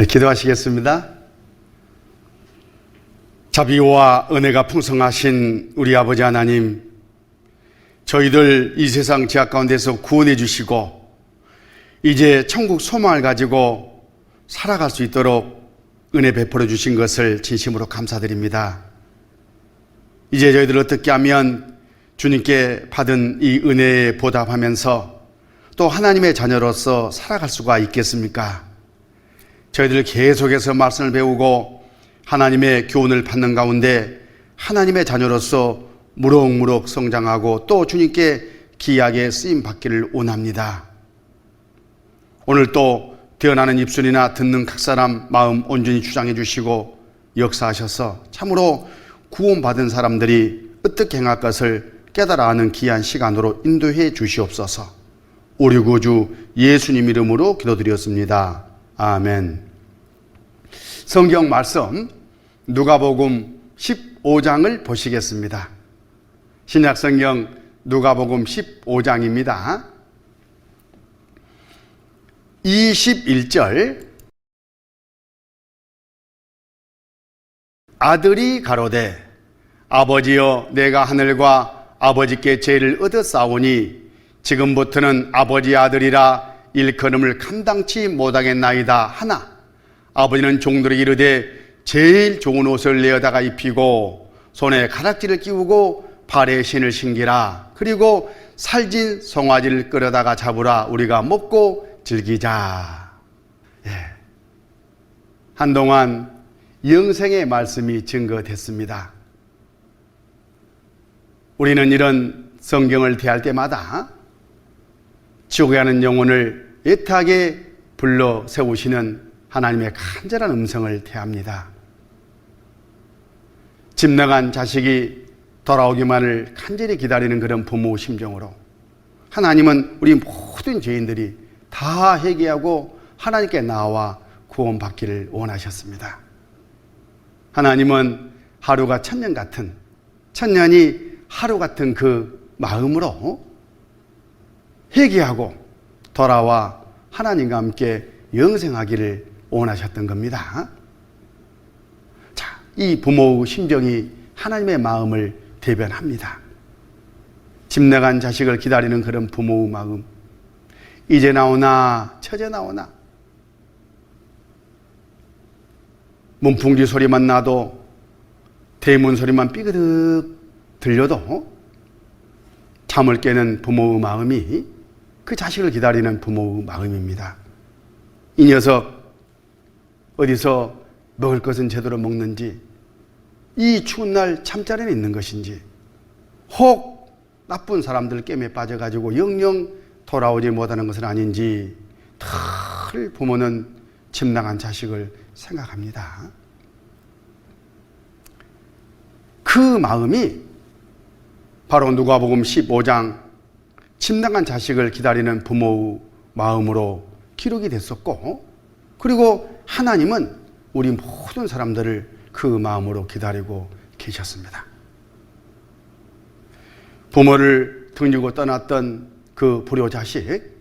기도하시겠습니다. 자비와 은혜가 풍성하신 우리 아버지 하나님, 저희들 이 세상 죄악 가운데서 구원해 주시고 이제 천국 소망을 가지고 살아갈 수 있도록 은혜 베풀어 주신 것을 진심으로 감사드립니다. 이제 저희들 어떻게 하면 주님께 받은 이 은혜에 보답하면서 또 하나님의 자녀로서 살아갈 수가 있겠습니까? 저희들 계속해서 말씀을 배우고 하나님의 교훈을 받는 가운데 하나님의 자녀로서 무럭무럭 성장하고 또 주님께 귀하게 쓰임 받기를 원합니다. 오늘 또 태어나는 입술이나 듣는 각 사람 마음 온전히 주장해 주시고 역사하셔서 참으로 구원받은 사람들이 어떻게 행할 것을 깨달아 하는 귀한 시간으로 인도해 주시옵소서. 우리 구주 예수님 이름으로 기도드렸습니다. 아멘. 성경 말씀 누가복음 15장을 보시겠습니다. 신약 성경 누가복음 15장입니다. 21절 아들이 가로되 아버지여 내가 하늘과 아버지께 죄를 얻었사오니 지금부터는 아버지 아들이라 일컬음을 감당치 못하겠나이다 하나 아버지는 종들에게 이르되 제일 좋은 옷을 내어다가 입히고 손에 가락지를 끼우고 발에 신을 신기라. 그리고 살진 송아지를 끌어다가 잡으라. 우리가 먹고 즐기자. 한동안 영생의 말씀이 증거됐습니다. 우리는 이런 성경을 대할 때마다 지옥에 가는 영혼을 애타게 불러 세우시는 하나님의 간절한 음성을 대합니다. 집 나간 자식이 돌아오기만을 간절히 기다리는 그런 부모 심정으로 하나님은 우리 모든 죄인들이 다 회개하고 하나님께 나와 구원받기를 원하셨습니다. 하나님은 하루가 천년 같은, 천년이 하루 같은 그 마음으로 회개하고 돌아와 하나님과 함께 영생하기를 원하셨던 겁니다. 자, 이 부모의 심정이 하나님의 마음을 대변합니다. 집 나간 자식을 기다리는 그런 부모의 마음. 이제 나오나 처제 나오나 문풍지 소리만 나도 대문 소리만 삐그덕 들려도 잠을 깨는 부모의 마음이 그 자식을 기다리는 부모의 마음입니다. 이 녀석 어디서 먹을 것은 제대로 먹는지, 이 추운 날 잠자리에 있는 것인지, 혹 나쁜 사람들 게임에 빠져가지고 영영 돌아오지 못하는 것은 아닌지 늘 부모는 집 나간 자식을 생각합니다. 그 마음이 바로 누가복음 15장 집 나간 자식을 기다리는 부모의 마음으로 기록이 됐었고, 그리고 하나님은 우리 모든 사람들을 그 마음으로 기다리고 계셨습니다. 부모를 등지고 떠났던 그 불효자식,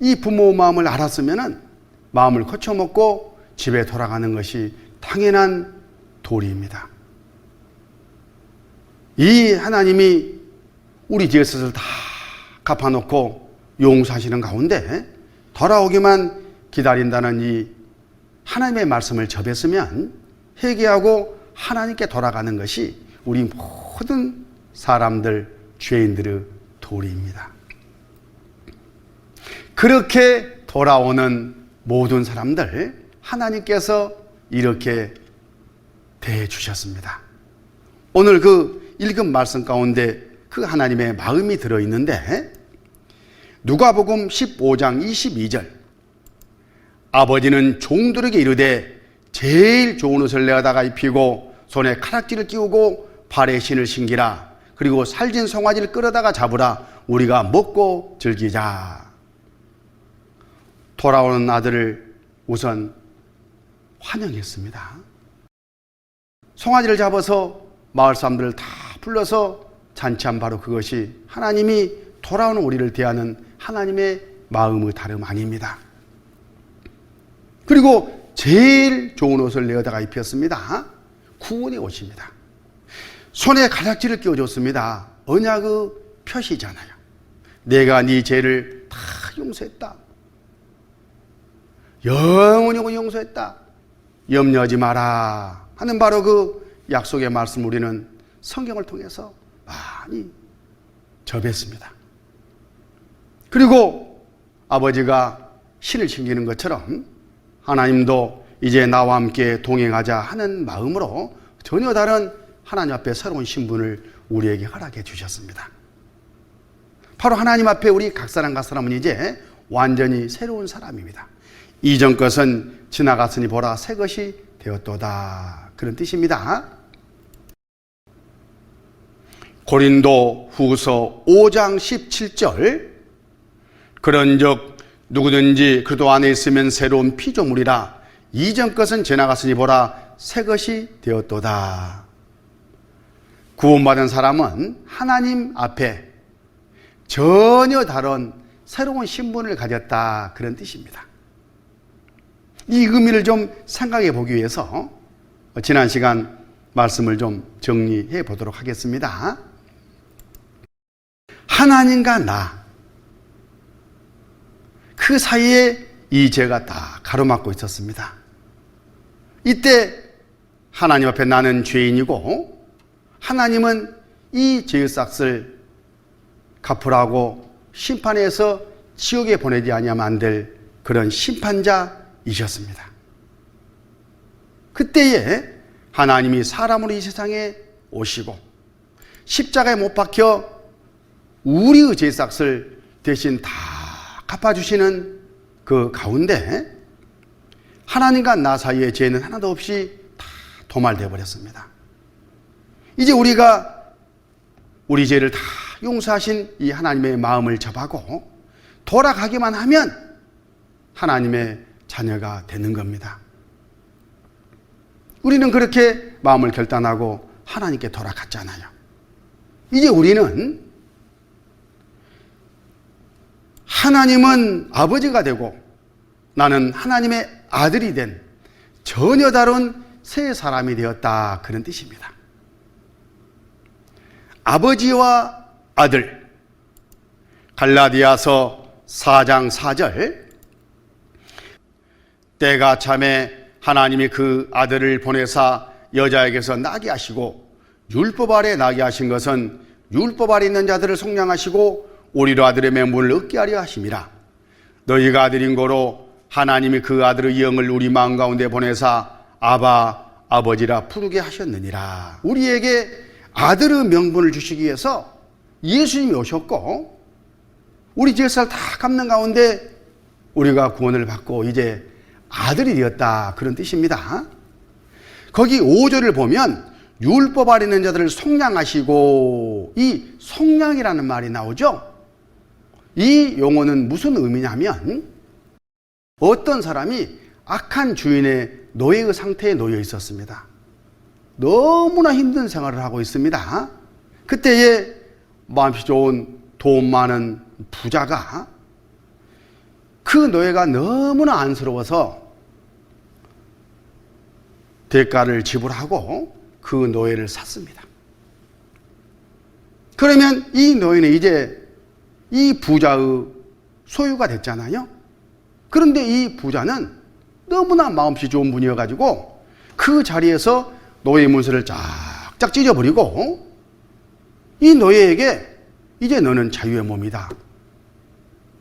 이 부모의 마음을 알았으면 마음을 거쳐먹고 집에 돌아가는 것이 당연한 도리입니다. 이 하나님이 우리 죄의 것을 다 갚아놓고 용서하시는 가운데 돌아오기만 기다린다는 이 하나님의 말씀을 접했으면 회개하고 하나님께 돌아가는 것이 우리 모든 사람들, 죄인들의 도리입니다. 그렇게 돌아오는 모든 사람들 하나님께서 이렇게 대해주셨습니다. 오늘 그 읽은 말씀 가운데 그 하나님의 마음이 들어있는데 누가복음 15장 22절 아버지는 종들에게 이르되 제일 좋은 옷을 내어다가 입히고 손에 가락지를 끼우고 발에 신을 신기라. 그리고 살진 송아지를 끌어다가 잡으라. 우리가 먹고 즐기자. 돌아오는 아들을 우선 환영했습니다. 송아지를 잡아서 마을 사람들을 다 불러서 잔치한 바로 그것이 하나님이 돌아오는 우리를 대하는 하나님의 마음의 다름 아닙니다. 그리고 제일 좋은 옷을 내어다가 입혔습니다. 구원의 옷입니다. 손에 가락지를 끼워줬습니다. 언약의 표시잖아요. 내가 네 죄를 다 용서했다. 영원히 용서했다. 염려하지 마라 하는 바로 그 약속의 말씀 우리는 성경을 통해서 많이 접했습니다. 그리고 아버지가 신을 챙기는 것처럼 하나님도 이제 나와 함께 동행하자 하는 마음으로 전혀 다른 하나님 앞에 새로운 신분을 우리에게 허락해 주셨습니다. 바로 하나님 앞에 우리 각 사람은 이제 완전히 새로운 사람입니다. 이전 것은 지나갔으니 보라 새 것이 되었도다. 그런 뜻입니다. 고린도 후서 5장 17절 그런즉 누구든지 그도 안에 있으면 새로운 피조물이라 이전 것은 지나갔으니 보라 새 것이 되었도다. 구원받은 사람은 하나님 앞에 전혀 다른 새로운 신분을 가졌다. 그런 뜻입니다. 이 의미를 좀 생각해 보기 위해서 지난 시간 말씀을 좀 정리해 보도록 하겠습니다. 하나님과 나, 그 사이에 이 죄가 다 가로막고 있었습니다. 이때 하나님 앞에 나는 죄인이고 하나님은 이 죄의 싹을 갚으라고 심판해서 지옥에 보내지 아니하면 안 될 그런 심판자이셨습니다. 그때에 하나님이 사람으로 이 세상에 오시고 십자가에 못 박혀 우리의 죄 싹을 대신 다 갚아주시는 그 가운데 하나님과 나 사이의 죄는 하나도 없이 다 도말되어 버렸습니다. 이제 우리가 우리 죄를 다 용서하신 이 하나님의 마음을 접하고 돌아가기만 하면 하나님의 자녀가 되는 겁니다. 우리는 그렇게 마음을 결단하고 하나님께 돌아갔잖아요. 이제 우리는 하나님은 아버지가 되고 나는 하나님의 아들이 된 전혀 다른 새 사람이 되었다. 그런 뜻입니다. 아버지와 아들, 갈라디아서 4장 4절 때가 참에 하나님이 그 아들을 보내사 여자에게서 나게 하시고 율법 아래 나게 하신 것은 율법 아래 있는 자들을 속량하시고 우리로 아들의 명분을 얻게 하려 하심이라. 너희가 아들인 고로 하나님이 그 아들의 영을 우리 마음 가운데 보내사 아바 아버지라 부르게 하셨느니라. 우리에게 아들의 명분을 주시기 위해서 예수님이 오셨고 우리 죄살 다 갚는 가운데 우리가 구원을 받고 이제 아들이 되었다. 그런 뜻입니다. 거기 5절을 보면 율법 아래 있는 자들을 속량하시고 이 속량이라는 말이 나오죠. 이 용어는 무슨 의미냐면 어떤 사람이 악한 주인의 노예의 상태에 놓여 있었습니다. 너무나 힘든 생활을 하고 있습니다. 그때에 마음씨 좋은 돈 많은 부자가 그 노예가 너무나 안쓰러워서 대가를 지불하고 그 노예를 샀습니다. 그러면 이 노예는 이제 이 부자의 소유가 됐잖아요. 그런데 이 부자는 너무나 마음씨 좋은 분이어가지고 그 자리에서 노예 문서를 쫙쫙 찢어버리고 이 노예에게 이제 너는 자유의 몸이다.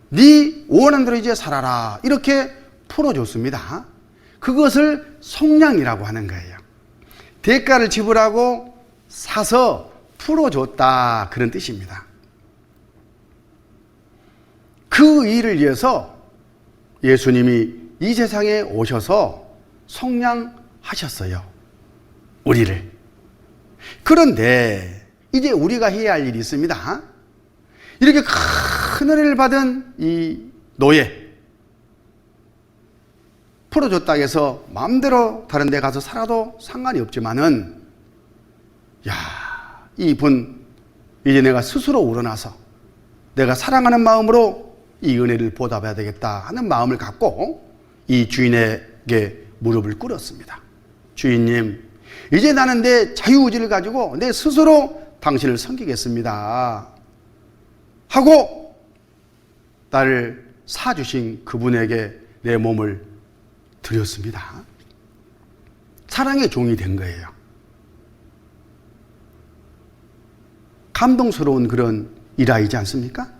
네 원하는 대로 이제 살아라. 이렇게 풀어줬습니다. 그것을 속량이라고 하는 거예요. 대가를 지불하고 사서 풀어줬다. 그런 뜻입니다. 그 일을 위해서 예수님이 이 세상에 오셔서 속량하셨어요. 우리를. 그런데 이제 우리가 해야 할 일이 있습니다. 이렇게 큰 은혜를 받은 이 노예 풀어줬다 해서 마음대로 다른 데 가서 살아도 상관이 없지만은 이분 이제 내가 스스로 우러나서 내가 사랑하는 마음으로 이 은혜를 보답해야 되겠다 하는 마음을 갖고 이 주인의 주님께 무릎을 꿇었습니다. 주인님, 이제 나는 내 자유의지를 가지고 내 스스로 당신을 섬기겠습니다 하고 나를 사주신 그분에게 내 몸을 드렸습니다. 사랑의 종이 된 거예요. 감동스러운 그런 일화이지 않습니까?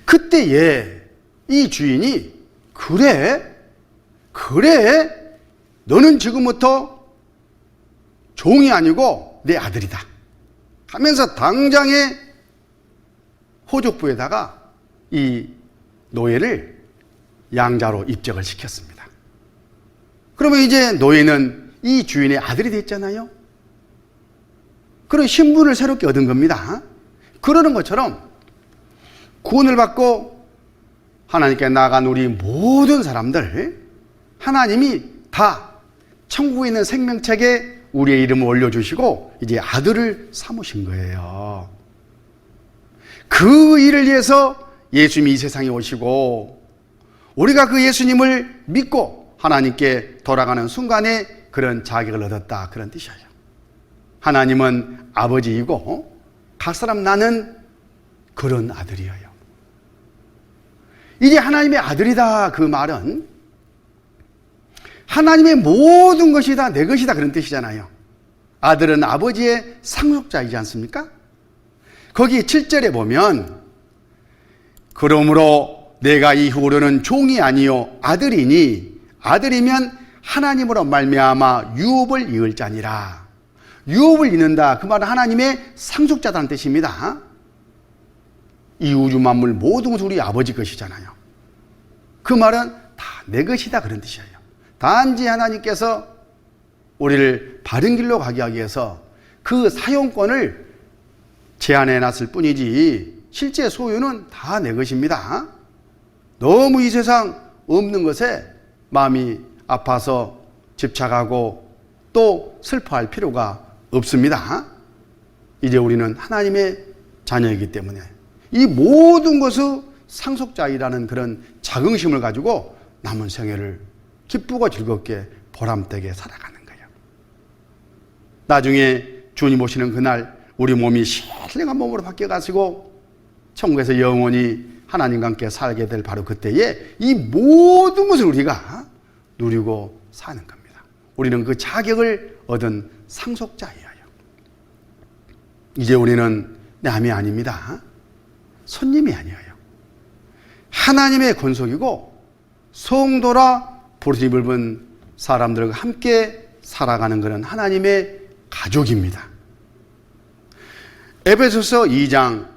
그때에 이 주인이 그래 너는 지금부터 종이 아니고 내 아들이다 하면서 당장에 호족부에다가 이 노예를 양자로 입적을 시켰습니다. 그러면 이제 노예는 이 주인의 아들이 됐잖아요. 그런 신분을 새롭게 얻은 겁니다. 그러는 것처럼 구원을 받고 하나님께 나아간 우리 모든 사람들, 하나님이 다 천국에 있는 생명책에 우리의 이름을 올려주시고 이제 아들을 삼으신 거예요. 그 일을 위해서 예수님이 이 세상에 오시고 우리가 그 예수님을 믿고 하나님께 돌아가는 순간에 그런 자격을 얻었다, 그런 뜻이에요. 하나님은 아버지이고 각 사람 나는 그런 아들이에요. 이제 하나님의 아들이다, 그 말은 하나님의 모든 것이 다 내 것이다, 그런 뜻이잖아요. 아들은 아버지의 상속자이지 않습니까? 거기 7절에 보면 그러므로 내가 이후로는 종이 아니요 아들이니 아들이면 하나님으로 말미암아 유업을 이을 자니라. 유업을 잇는다, 그 말은 하나님의 상속자다는 뜻입니다. 이 우주 만물 모든 것은 우리 아버지 것이잖아요. 그 말은 다 내 것이다, 그런 뜻이에요. 단지 하나님께서 우리를 바른 길로 가게 하기 위해서 그 사용권을 제한해 놨을 뿐이지 실제 소유는 다 내 것입니다. 너무 이 세상 없는 것에 마음이 아파서 집착하고 또 슬퍼할 필요가 없습니다. 이제 우리는 하나님의 자녀이기 때문에 이 모든 것의 상속자이라는 그런 자긍심을 가지고 남은 생애를 기쁘고 즐겁게 보람되게 살아가는 거예요. 나중에 주님 오시는 그날 우리 몸이 신령한 몸으로 바뀌어가지고 천국에서 영원히 하나님과 함께 살게 될 바로 그때에 이 모든 것을 우리가 누리고 사는 겁니다. 우리는 그 자격을 얻은 상속자예요. 이제 우리는 남이 아닙니다. 손님이 아니에요. 하나님의 권속이고 성도라 부르심을 입은 사람들과 함께 살아가는 그런 하나님의 가족입니다. 에베소서 2장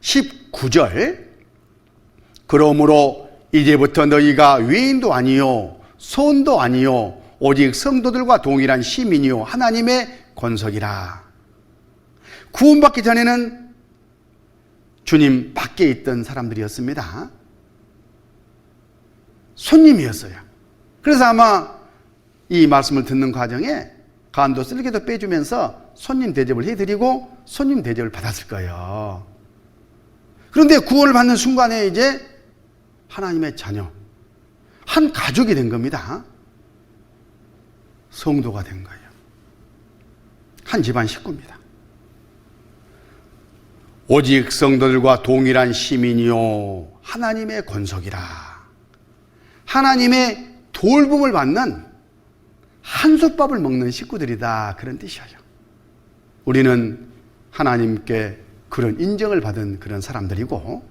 19절, 그러므로 이제부터 너희가 외인도 아니요 손도 아니요 오직 성도들과 동일한 시민이요 하나님의 권속이라. 구원받기 전에는 주님 밖에 있던 사람들이었습니다. 손님이었어요. 그래서 아마 이 말씀을 듣는 과정에 간도 쓸개도 빼주면서 손님 대접을 해드리고 손님 대접을 받았을 거예요. 그런데 구원을 받는 순간에 이제 하나님의 자녀, 한 가족이 된 겁니다. 성도가 된 거예요. 한 집안 식구입니다. 오직 성도들과 동일한 시민이요 하나님의 권속이라. 하나님의 돌봄을 받는 한솥밥을 먹는 식구들이다, 그런 뜻이에요. 우리는 하나님께 그런 인정을 받은 그런 사람들이고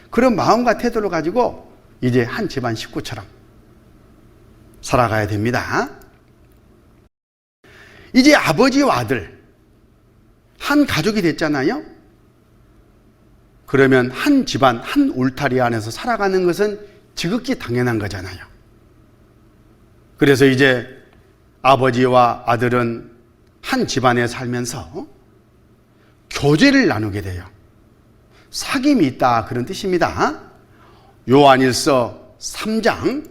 그런 마음과 태도를 가지고 이제 한 집안 식구처럼 살아가야 됩니다. 이제 아버지와 아들 한 가족이 됐잖아요. 그러면 한 집안 한 울타리 안에서 살아가는 것은 지극히 당연한 거잖아요. 그래서 이제 아버지와 아들은 한 집안에 살면서 교제를 나누게 돼요. 사귐이 있다, 그런 뜻입니다. 요한일서 3장,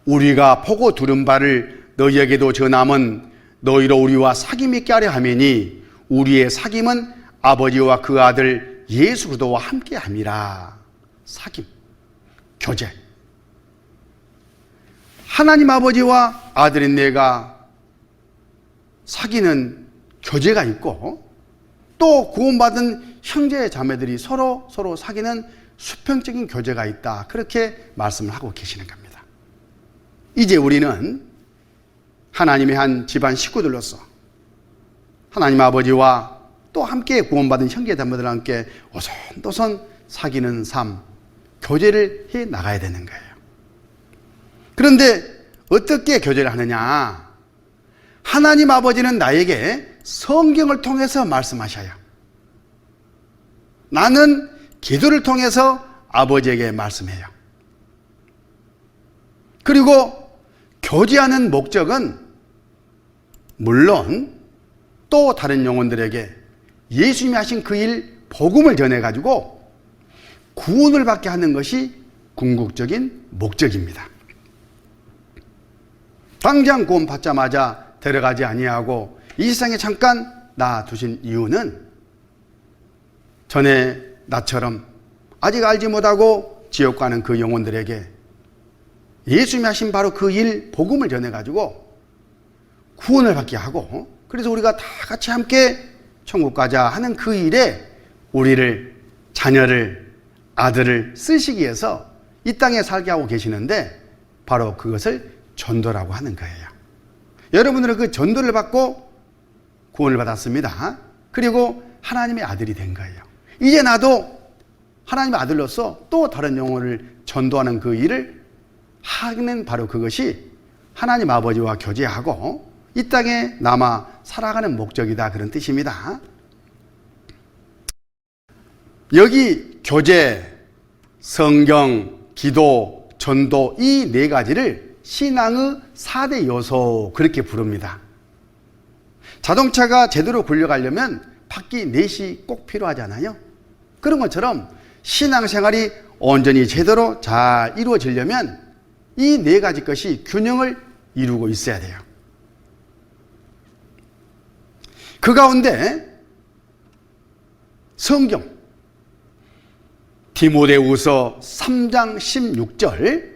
우리가 보고 들은 바를 너희에게도 전함은 너희로 우리와 사귐 있게 하려 함이니 우리의 사귐은 아버지와 그 아들 예수 그리스도와 함께 함이라. 사귐, 교제. 하나님 아버지와 아들인 내가 사귀는 교제가 있고, 또 구원받은 형제 자매들이 서로 사귀는 수평적인 교제가 있다. 그렇게 말씀을 하고 계시는 겁니다. 이제 우리는 하나님의 한 집안 식구들로서 하나님 아버지와 또 함께 구원받은 형제 자매들과 함께 오손도손 사귀는 삶, 교제를 해 나가야 되는 거예요. 그런데 어떻게 교제를 하느냐? 하나님 아버지는 나에게 성경을 통해서 말씀하셔요. 나는 기도를 통해서 아버지에게 말씀해요. 그리고 교제하는 목적은 물론 또 다른 영혼들에게 예수님이 하신 그 일 복음을 전해가지고 구원을 받게 하는 것이 궁극적인 목적입니다. 당장 구원 받자마자 데려가지 아니하고 이 세상에 잠깐 놔두신 이유는 전에 나처럼 아직 알지 못하고 지옥 가는 그 영혼들에게 예수님이 하신 바로 그 일 복음을 전해가지고 구원을 받게 하고, 그래서 우리가 다 같이 함께 천국 가자 하는 그 일에 우리를, 자녀를, 아들을 쓰시기 위해서 이 땅에 살게 하고 계시는데, 바로 그것을 전도라고 하는 거예요. 여러분들은 그 전도를 받고 구원을 받았습니다. 그리고 하나님의 아들이 된 거예요. 이제 나도 하나님의 아들로서 또 다른 영혼을 전도하는 그 일을 하는, 바로 그것이 하나님 아버지와 교제하고 이 땅에 남아 살아가는 목적이다, 그런 뜻입니다. 여기 교제, 성경, 기도, 전도, 이 네 가지를 신앙의 4대 요소, 그렇게 부릅니다. 자동차가 제대로 굴러가려면 바퀴 넷이 꼭 필요하잖아요. 그런 것처럼 신앙생활이 온전히 제대로 잘 이루어지려면 이 네 가지 것이 균형을 이루고 있어야 돼요. 그 가운데 성경, 디모데후서 3장 16절,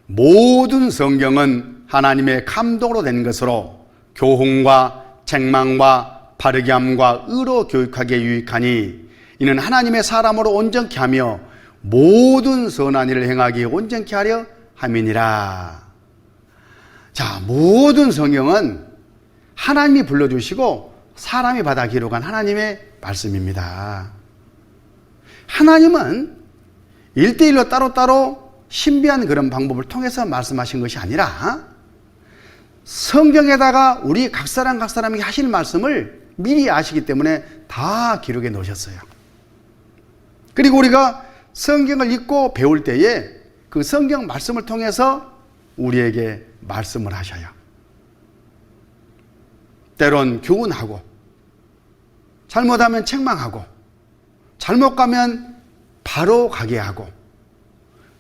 모든 성경은 하나님의 감동으로 된 것으로 교훈과 책망과 바르게 함과 의로 교육하기에 유익하니 이는 하나님의 사람으로 온전케 하며 모든 선한 일을 행하기에 온전케 하려 함이니라. 자, 모든 성경은 하나님이 불러주시고 사람이 받아 기록한 하나님의 말씀입니다. 하나님은 1대1로 따로따로 신비한 그런 방법을 통해서 말씀하신 것이 아니라 성경에다가 우리 각 사람에게 하실 말씀을 미리 아시기 때문에 다 기록해 놓으셨어요. 그리고 우리가 성경을 읽고 배울 때에 그 성경 말씀을 통해서 우리에게 말씀을 하셔요. 때론 교훈하고, 잘못하면 책망하고, 잘못 가면 바로 가게 하고,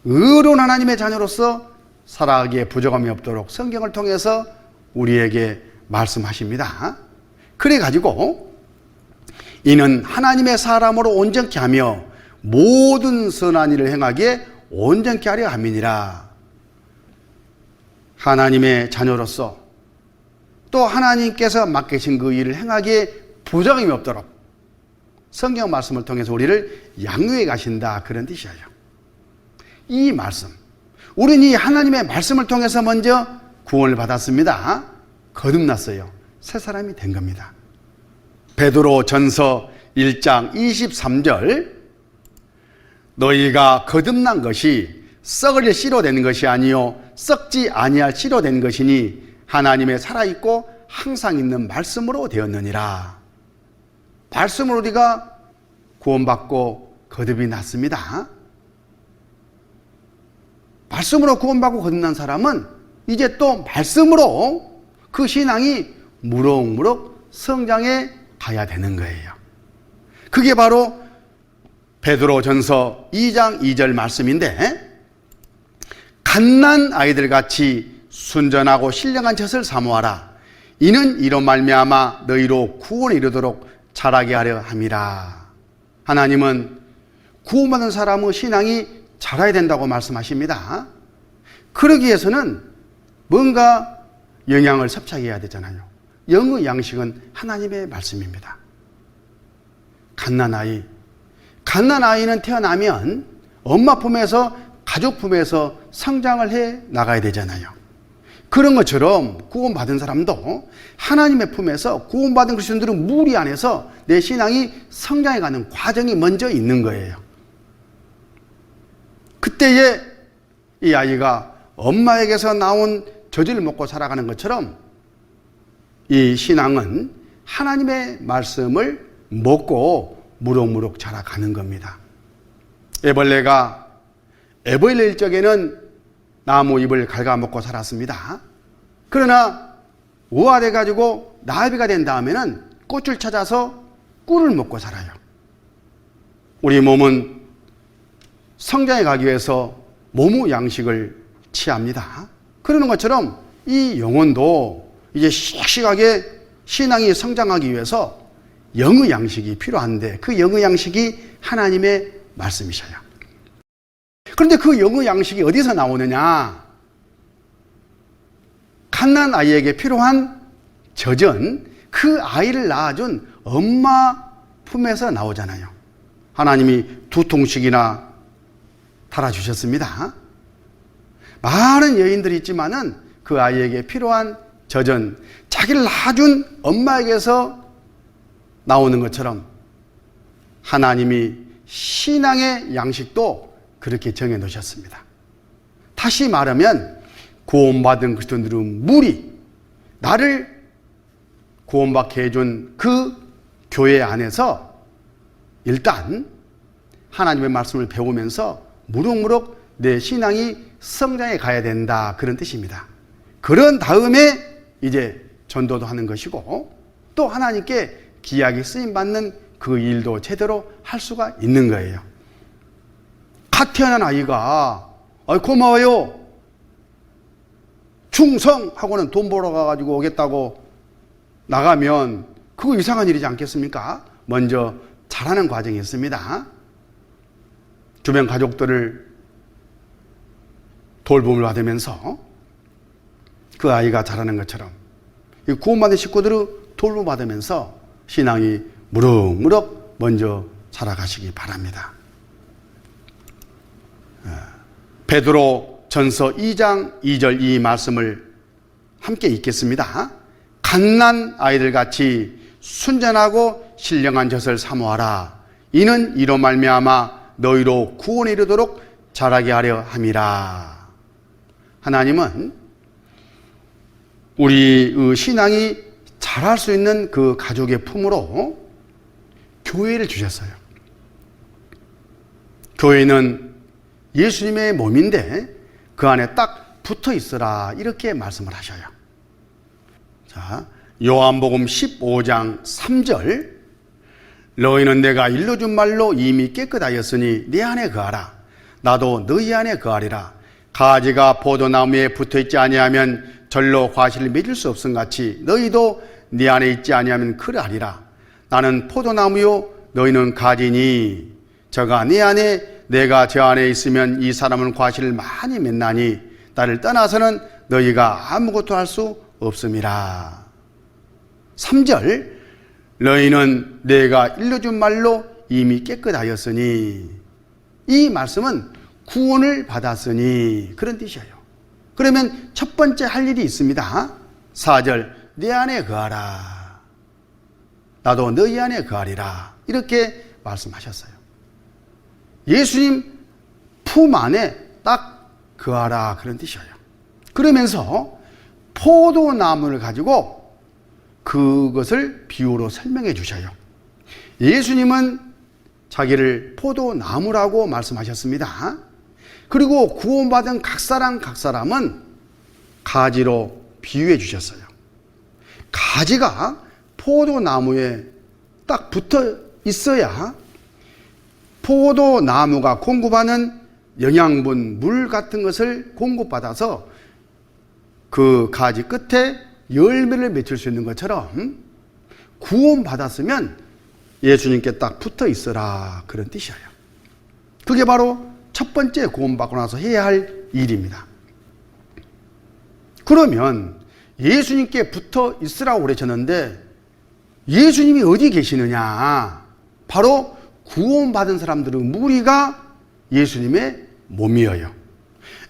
의로운 하나님의 자녀로서 살아가기에 부족함이 없도록 성경을 통해서 우리에게 말씀하십니다. 그래가지고 이는 하나님의 사람으로 온전케 하며 모든 선한 일을 행하기에 온전케 하려 함이니라. 하나님의 자녀로서 또 하나님께서 맡기신 그 일을 행하기에 부족함이 없도록 성경 말씀을 통해서 우리를 양육해 가신다, 그런 뜻이에요. 이 말씀, 우리는 이 하나님의 말씀을 통해서 먼저 구원을 받았습니다. 거듭났어요. 새 사람이 된 겁니다. 베드로 전서 1장 23절, 너희가 거듭난 것이 썩을 씨로 된 것이 아니요 썩지 아니할 씨로 된 것이니 하나님의 살아있고 항상 있는 말씀으로 되었느니라. 말씀으로 우리가 구원받고 거듭이 났습니다. 말씀으로 구원받고 거듭난 사람은 이제 또 말씀으로 그 신앙이 무럭무럭 성장해 가야 되는 거예요. 그게 바로 베드로 전서 2장 2절 말씀인데, 갓난 아이들 같이 순전하고 신령한 젖을 사모하라. 이는 이로 말미암아 너희로 구원에 이르도록 자라게 하려 함이라. 하나님은 구원받은 사람의 신앙이 자라야 된다고 말씀하십니다. 그러기 위해서는 뭔가 영양을 섭취해야 되잖아요. 영의 양식은 하나님의 말씀입니다. 갓난아이는 태어나면 엄마 품에서, 가족 품에서 성장을 해 나가야 되잖아요. 그런 것처럼 구원받은 사람도 하나님의 품에서, 구원받은 그리스도인들은 무리 안에서 내 신앙이 성장해가는 과정이 먼저 있는 거예요. 그때에 이 아이가 엄마에게서 나온 젖을 먹고 살아가는 것처럼 이 신앙은 하나님의 말씀을 먹고 무럭무럭 자라가는 겁니다. 애벌레가 애벌레일 적에는 나무 잎을 갉아먹고 살았습니다. 그러나 우화돼가지고 나비가 된 다음에는 꽃을 찾아서 꿀을 먹고 살아요. 우리 몸은 성장해 가기 위해서 몸의 양식을 취합니다. 그러는 것처럼 이 영혼도 이제 씩씩하게 신앙이 성장하기 위해서 영의 양식이 필요한데, 그 영의 양식이 하나님의 말씀이셔요. 그런데 그 영의 양식이 어디서 나오느냐? 갓난아이에게 필요한 젖은 그 아이를 낳아준 엄마 품에서 나오잖아요. 하나님이 2통씩이나 달아주셨습니다. 많은 여인들이 있지만은 그 아이에게 필요한 젖은 자기를 낳아준 엄마에게서 나오는 것처럼 하나님이 신앙의 양식도 그렇게 정해 놓으셨습니다. 다시 말하면 구원받은 그리스도인들은 무리, 나를 구원받게 해준 그 교회 안에서 일단 하나님의 말씀을 배우면서 무럭무럭 내 신앙이 성장해 가야 된다, 그런 뜻입니다. 그런 다음에 이제 전도도 하는 것이고, 또 하나님께 귀하게 쓰임받는 그 일도 제대로 할 수가 있는 거예요. 갓 태어난 아이가 고마워요, 충성하고는 돈 벌어 가지고 오겠다고 나가면 그거 이상한 일이지 않겠습니까? 먼저 자라는 과정이 있습니다. 주변 가족들을 돌봄을 받으면서 그 아이가 자라는 것처럼 구원받은 식구들을 돌봄받으면서 신앙이 무럭무럭 먼저 자라가시기 바랍니다. 베드로 전서 2장 2절 이 말씀을 함께 읽겠습니다. 갓난 아이들 같이 순전하고 신령한 젖을 사모하라. 이는 이로 말미암아 너희로 구원에 이르도록 자라게 하려 함이라. 하나님은 우리 신앙이 자랄 수 있는 그 가족의 품으로 교회를 주셨어요. 교회는 예수님의 몸인데 그 안에 딱 붙어 있으라, 이렇게 말씀을 하셔요. 자, 요한복음 15장 3절, 너희는 내가 일러준 말로 이미 깨끗하였으니 내 안에 거하라. 나도 너희 안에 거하리라. 가지가 포도나무에 붙어있지 아니하면 절로 과실을 맺을 수 없음 같이 너희도 네 안에 있지 아니하면 그러하리라. 나는 포도나무요 너희는 가지니 저가 네 안에 내가 저 안에 있으면 이 사람은 과실을 많이 맺나니 나를 떠나서는 너희가 아무것도 할 수 없음이라. 3절, 너희는 내가 일러준 말로 이미 깨끗하였으니, 이 말씀은 구원을 받았으니 그런 뜻이에요. 그러면 첫 번째 할 일이 있습니다. 4절, 내 안에 거하라. 나도 너희 안에 거하리라. 이렇게 말씀하셨어요. 예수님 품 안에 딱 거하라, 그런 뜻이에요. 그러면서 포도나무를 가지고 그것을 비유로 설명해 주셔요. 예수님은 자기를 포도나무라고 말씀하셨습니다. 그리고 구원받은 각 사람은 가지로 비유해 주셨어요. 가지가 포도나무에 딱 붙어 있어야 포도나무가 공급하는 영양분, 물 같은 것을 공급받아서 그 가지 끝에 열매를 맺을 수 있는 것처럼 구원받았으면 예수님께 딱 붙어 있으라, 그런 뜻이에요. 그게 바로 첫 번째 구원받고 나서 해야 할 일입니다. 그러면 예수님께 붙어 있으라고 그러셨는데 예수님이 어디 계시느냐? 바로 구원받은 사람들의 무리가 예수님의 몸이에요.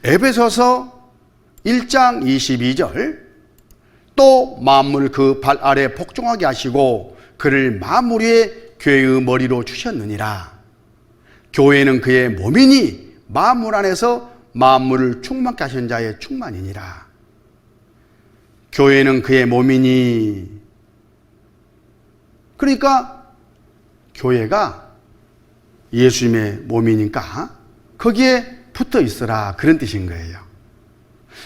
에베소서 1장 22절, 또 만물 그 발 아래 복종하게 하시고 그를 만물 위에 교회의 머리로 주셨느니라. 교회는 그의 몸이니 만물 안에서 만물을 충만케 하신 자의 충만이니라. 교회는 그의 몸이니, 그러니까 교회가 예수님의 몸이니까 거기에 붙어 있으라, 그런 뜻인 거예요.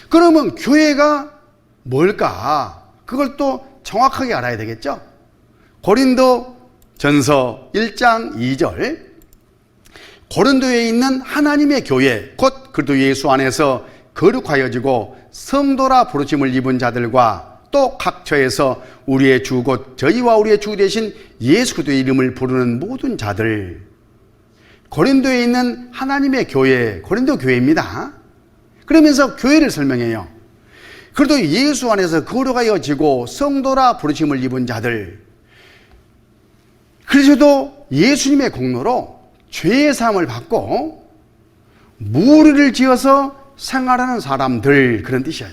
그러면 교회가 뭘까? 그걸 또 정확하게 알아야 되겠죠? 고린도 전서 1장 2절, 고린도에 있는 하나님의 교회, 곧 그리스도 예수 안에서 거룩하여지고 성도라 부르심을 입은 자들과 또 각처에서 우리의 주 곧 저희와 우리의 주 되신 예수 그리스도의 이름을 부르는 모든 자들, 고린도에 있는 하나님의 교회, 고린도 교회입니다. 그러면서 교회를 설명해요. 그래도 예수 안에서 거룩하여지고 성도라 부르심을 입은 자들, 그래서도 예수님의 공로로 죄의 사함을 받고 무리를 지어서 생활하는 사람들, 그런 뜻이에요.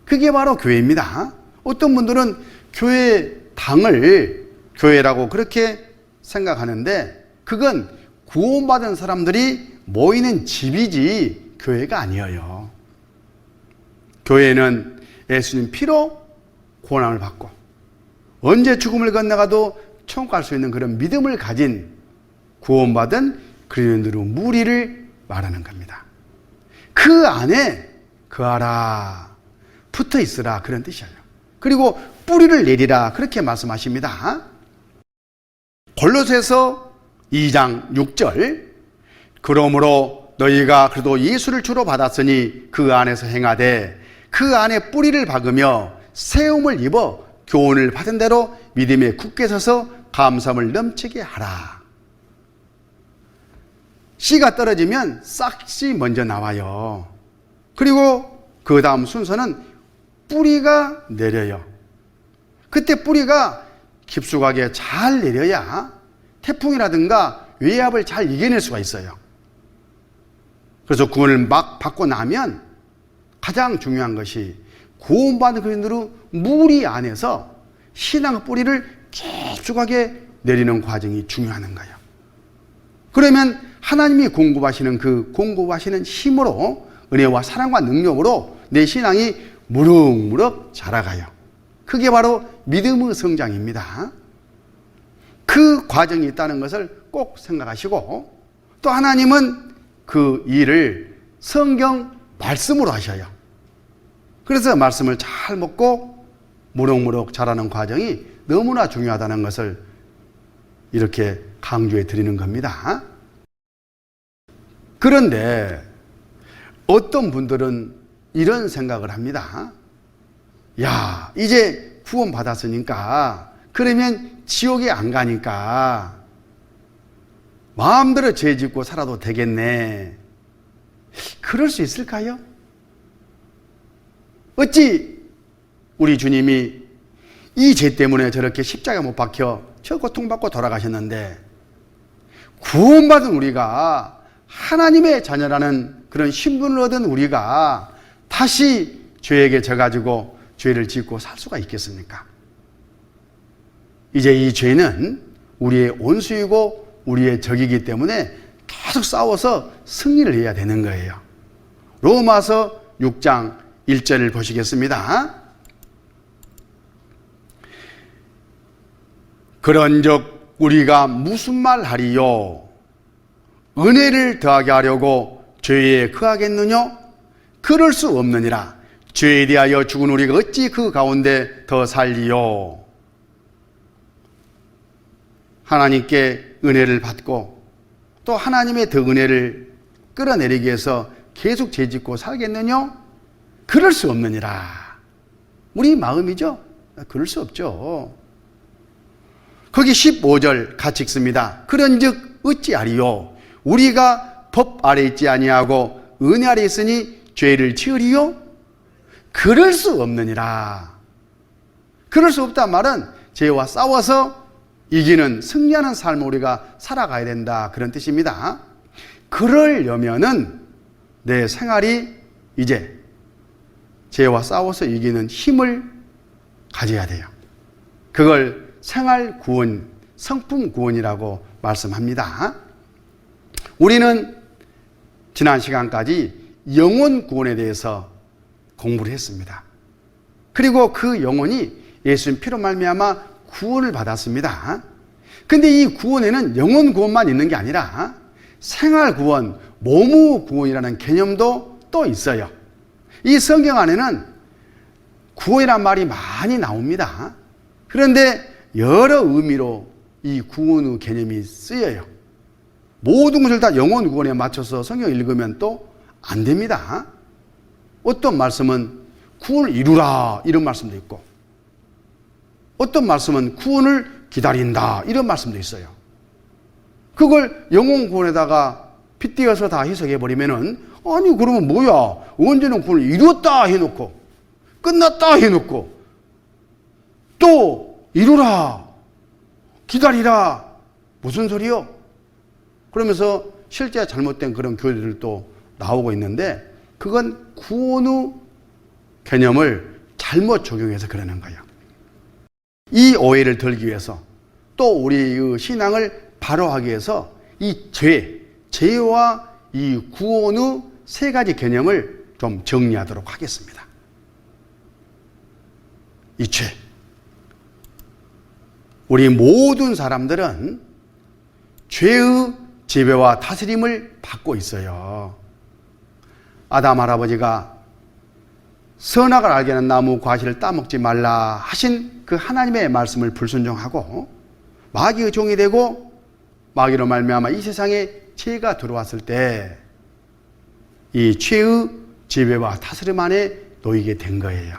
그게 바로 교회입니다. 어떤 분들은 교회 당을 교회라고 그렇게 생각하는데 그건 구원받은 사람들이 모이는 집이지 교회가 아니에요. 교회는 예수님 피로 구원함을 받고 언제 죽음을 건너가도 천국 갈 수 있는 그런 믿음을 가진 구원받은 그리스도인들의 무리를 말하는 겁니다. 그 안에 거하라, 붙어 있으라, 그런 뜻이에요. 그리고 뿌리를 내리라, 그렇게 말씀하십니다. 골로새서 2장 6절, 그러므로 너희가 그래도 예수를 주로 받았으니 그 안에서 행하되 그 안에 뿌리를 박으며 세움을 입어 교훈을 받은 대로 믿음에 굳게 서서 감사함을 넘치게 하라. 씨가 떨어지면 싹이 먼저 나와요. 그리고 그 다음 순서는 뿌리가 내려요. 그때 뿌리가 깊숙하게 잘 내려야 태풍이라든가 외압을 잘 이겨낼 수가 있어요. 그래서 구원을 막 받고 나면 가장 중요한 것이 구원받은 그리스도인들의 무리 안에서 신앙의 뿌리를 깊숙하게 내리는 과정이 중요한 거예요. 그러면 하나님이 공급하시는 그 공급하시는 힘으로, 은혜와 사랑과 능력으로 내 신앙이 무럭무럭 자라가요. 그게 바로 믿음의 성장입니다. 그 과정이 있다는 것을 꼭 생각하시고, 또 하나님은 그 일을 성경 말씀으로 하셔요. 그래서 말씀을 잘 먹고 무럭무럭 자라는 과정이 너무나 중요하다는 것을 이렇게 강조해 드리는 겁니다. 그런데 어떤 분들은 이런 생각을 합니다. 야, 이제 구원 받았으니까 그러면 지옥에 안 가니까 마음대로 죄 짓고 살아도 되겠네. 그럴 수 있을까요? 어찌 우리 주님이 이 죄 때문에 저렇게 십자가 못 박혀 저 고통받고 돌아가셨는데 구원받은 우리가, 하나님의 자녀라는 그런 신분을 얻은 우리가 다시 죄에게 져가지고 죄를 짓고 살 수가 있겠습니까? 이제 이 죄는 우리의 원수이고 우리의 적이기 때문에 계속 싸워서 승리를 해야 되는 거예요. 로마서 6장 1절을 보시겠습니다. 그런즉 우리가 무슨 말 하리요? 은혜를 더하게 하려고 죄에 거하겠느냐? 그럴 수 없느니라. 죄에 대하여 죽은 우리가 어찌 그 가운데 더 살리요? 하나님께 은혜를 받고 또 하나님의 더 은혜를 끌어내리기 위해서 계속 죄짓고 살겠느냐? 그럴 수 없느니라. 우리 마음이죠? 그럴 수 없죠. 거기 15절 같이 읽습니다. 그런즉 어찌하리요? 우리가 법 아래 있지 아니하고 은혜 아래 있으니 죄를 지으리요? 그럴 수 없느니라. 그럴 수 없단 말은 죄와 싸워서 이기는, 승리하는 삶을 우리가 살아가야 된다, 그런 뜻입니다. 그러려면은 내 생활이 이제 죄와 싸워서 이기는 힘을 가져야 돼요. 그걸 생활 구원, 성품 구원이라고 말씀합니다. 우리는 지난 시간까지 영혼 구원에 대해서 공부를 했습니다. 그리고 그 영혼이 예수님 피로 말미암아 구원을 받았습니다. 근데 이 구원에는 영혼 구원만 있는 게 아니라 생활 구원, 몸의 구원이라는 개념도 또 있어요. 이 성경 안에는 구원이란 말이 많이 나옵니다. 그런데 여러 의미로 이 구원의 개념이 쓰여요. 모든 것을 다 영혼 구원에 맞춰서 성경을 읽으면 또 안 됩니다. 어떤 말씀은 구원을 이루라, 이런 말씀도 있고, 어떤 말씀은 구원을 기다린다, 이런 말씀도 있어요. 그걸 영혼 구원에다가 빗대어서 다 해석해버리면은, 아니 그러면 뭐야, 언제는 구원을 이루었다 해놓고 끝났다 해놓고 또 이루라, 기다리라, 무슨 소리요? 그러면서 실제 잘못된 그런 교리들도 나오고 있는데, 그건 구원의 개념을 잘못 적용해서 그러는 거예요. 이 오해를 덜기 위해서, 또 우리의 신앙을 바로하기 위해서 이 죄와 이 구원의 세 가지 개념을 좀 정리하도록 하겠습니다. 이 죄. 우리 모든 사람들은 죄의 지배와 다스림을 받고 있어요. 아담 할아버지가 선악을 알게 하는 나무 과실을 따먹지 말라 하신 그 하나님의 말씀을 불순종하고 마귀의 종이 되고, 마귀로 말미암아 이 세상에 죄가 들어왔을 때 이 죄의 지배와 다스림 안에 놓이게 된 거예요.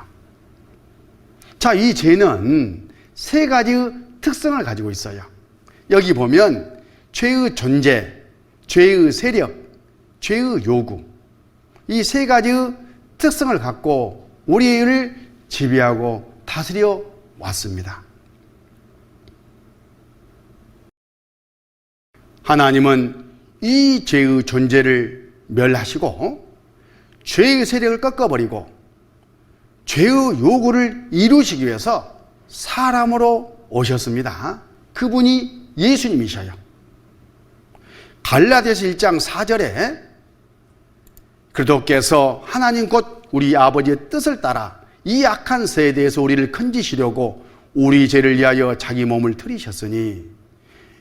자, 이 죄는 세 가지의 특성을 가지고 있어요. 여기 보면 죄의 존재, 죄의 세력, 죄의 요구, 이 세 가지의 특성을 갖고 우리를 지배하고 다스려 왔습니다. 하나님은 이 죄의 존재를 멸하시고 죄의 세력을 꺾어버리고 죄의 요구를 이루시기 위해서 사람으로 오셨습니다. 그분이 예수님이셔요. 갈라디아서 1장 4절에 그리스도께서 하나님 곧 우리 아버지의 뜻을 따라 이 악한 세대에서 우리를 건지시려고 우리 죄를 위하여 자기 몸을 들이셨으니,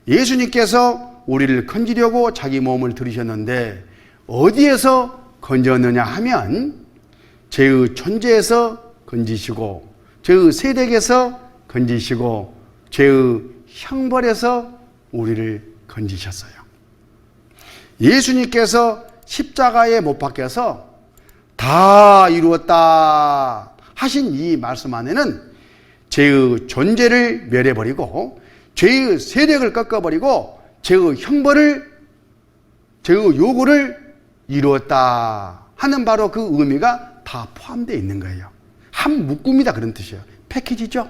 예수님께서 우리를 건지려고 자기 몸을 들이셨는데 어디에서 건졌느냐 하면 죄의 존재에서 건지시고, 죄의 세력에서 건지시고, 죄의 형벌에서 우리를 건지셨어요. 예수님께서 십자가에 못 박혀서 다 이루었다 하신 이 말씀 안에는 죄의 존재를 멸해버리고 죄의 세력을 꺾어버리고 죄의 형벌을, 죄의 요구를 이루었다 하는 바로 그 의미가 다 포함되어 있는 거예요. 한 묶음이다, 그런 뜻이에요. 패키지죠.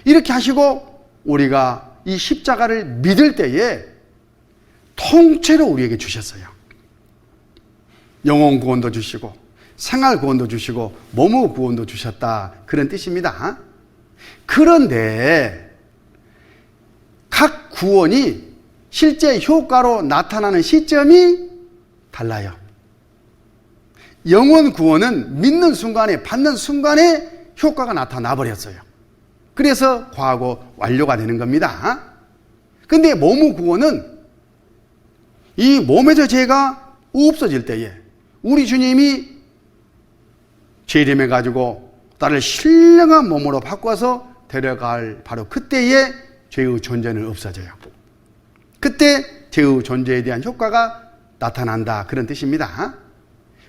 이렇게 하시고 우리가 이 십자가를 믿을 때에 통째로 우리에게 주셨어요. 영혼 구원도 주시고 생활 구원도 주시고 몸의 구원도 주셨다, 그런 뜻입니다. 그런데 각 구원이 실제 효과로 나타나는 시점이 달라요. 영혼 구원은 믿는 순간에, 받는 순간에 효과가 나타나 버렸어요. 그래서 과거 완료가 되는 겁니다. 근데 몸의 구원은 이 몸에서 죄가 없어질 때에 우리 주님이 죄림해 가지고 나를 신령한 몸으로 바꿔서 데려갈 바로 그때에 죄의 존재는 없어져요. 그때 죄의 존재에 대한 효과가 나타난다, 그런 뜻입니다.